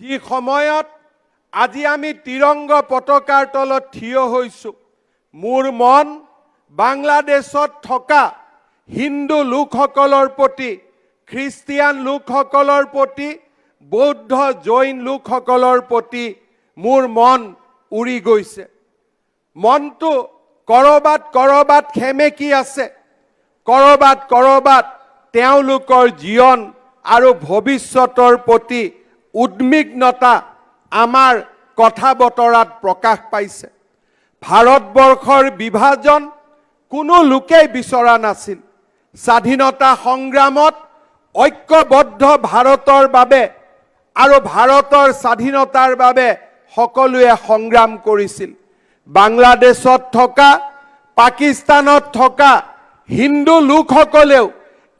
যি সময়ত আজি আমি তিৰংগ পতাকাৰ তলত থিয় হৈছো, মোৰ মন বাংলাদেশত থকা হিন্দু লোকসকলৰ প্ৰতি, খ্ৰীষ্টিয়ান লোকসকলৰ প্ৰতি, বৌদ্ধ জৈন লোকসকলৰ প্ৰতি মোৰ মন উৰি গৈছে। মনটো কৰবাত কৰবাত খেমেকি আছে, কৰবাত কৰবাত তেওঁলোকৰ জীৱন আৰু ভৱিষ্যতৰ প্ৰতি উদ্বিগ্নতা আমাৰ কথা বতৰাত প্ৰকাশ পাইছে। ভাৰতবৰ্ষৰ বিভাজন কোনো লোকেই বিচৰা নাছিল। স্বাধীনতা সংগ্ৰামত ঐক্যবদ্ধ ভাৰতৰ বাবে আৰু ভাৰতৰ স্বাধীনতাৰ বাবে সকলোৱে সংগ্ৰাম কৰিছিল। বাংলাদেশত থকা, পাকিস্তানত থকা হিন্দু লোকসকলেও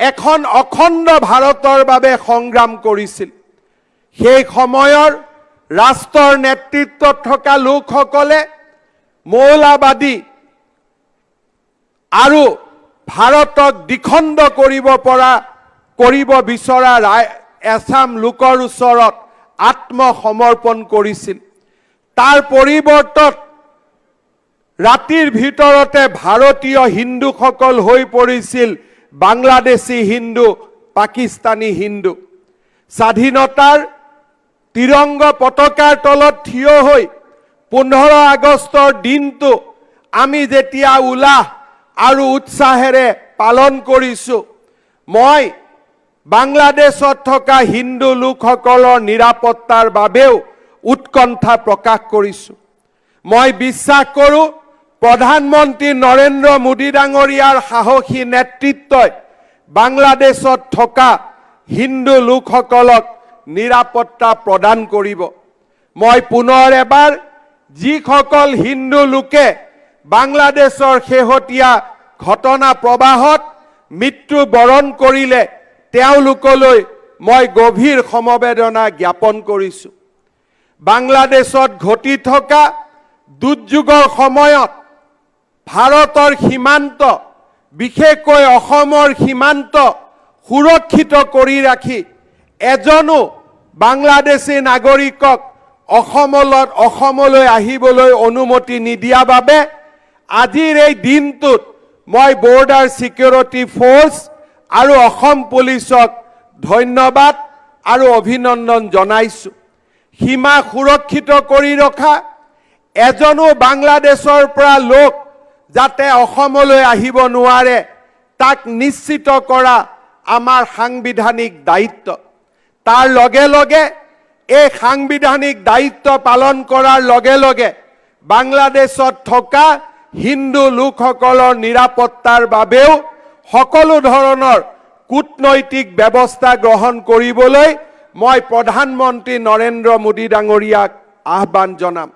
এখন অখণ্ড ভাৰতৰ বাবে সংগ্ৰাম কৰিছিল। সেই সময়ৰ ৰাষ্ট্ৰৰ নেতৃত্বত থকা লোকসকলে মৌলবাদী আৰু ভাৰতক দ্বিখণ্ড কৰিব বিচৰা এছাম লোকৰ ওচৰত আত্মসমৰ্পণ কৰিছিল। তাৰ পৰিৱৰ্তত ৰাতিৰ ভিতৰতে ভাৰতীয় হিন্দুসকল হৈ পৰিছিল বাংলাদেশী হিন্দু, পাকিস্তানী হিন্দু। স্বাধীনতাৰ তিৰংগ পতাকাৰ তলত থিয় হৈ 15 আগষ্টৰ দিনটো আমি যেতিয়া উল্লাস আৰু উৎসাহেৰে পালন কৰিছো, মই বাংলাদেশত থকা হিন্দু লোকসকলৰ নিৰাপত্তাৰ বাবেও উৎকণ্ঠা প্ৰকাশ কৰিছো। মই বিশ্বাস কৰোঁ প্ৰধানমন্ত্ৰী নৰেন্দ্ৰ মোদী ডাঙৰীয়াৰ সাহসী নেতৃত্বই বাংলাদেশত থকা হিন্দু লোকসকলক নিৰাপত্তা প্ৰদান কৰিব। মই পুনৰ এবাৰ যিসকল হিন্দু লোকে বাংলাদেশৰ শেহতীয়া ঘটনা প্ৰবাহত মৃত্যু বৰণ কৰিলে তেওঁলোকলৈ মই গভীৰ সমবেদনা জ্ঞাপন কৰিছোঁ। বাংলাদেশত ঘটি থকা দুৰ্যোগৰ সময়ত ভাৰতৰ সীমান্ত, বিশেষকৈ অসমৰ সীমান্ত সুৰক্ষিত কৰি ৰাখি এজনো বাংলাদেশী নাগৰিকক অসমলৈ আহিবলৈ অনুমতি নিদিয়া বাবে আজিৰ এই দিনটোত মই বৰ্ডাৰ চিকিউৰিটি ফ'ৰ্চ আৰু অসম পুলিচক ধন্যবাদ আৰু অভিনন্দন জনাইছোঁ। সীমা সুৰক্ষিত কৰি ৰখা, এজনো বাংলাদেশৰ পৰা লোক যাতে অসমলৈ আহিব নোৱাৰে তাক নিশ্চিত কৰা আমাৰ সাংবিধানিক দায়িত্ব। তাৰ লগে লগে এই সাংবিধানিক দায়িত্ব পালন কৰাৰ লগে লগে বাংলাদেশত থকা হিন্দু লোকসকলৰ নিৰাপত্তাৰ বাবেও সকলো ধৰণৰ কূটনৈতিক ব্যৱস্থা গ্ৰহণ কৰিবলৈ মই প্ৰধানমন্ত্ৰী নৰেন্দ্ৰ মোদী ডাঙৰীয়াক আহ্বান জনাম।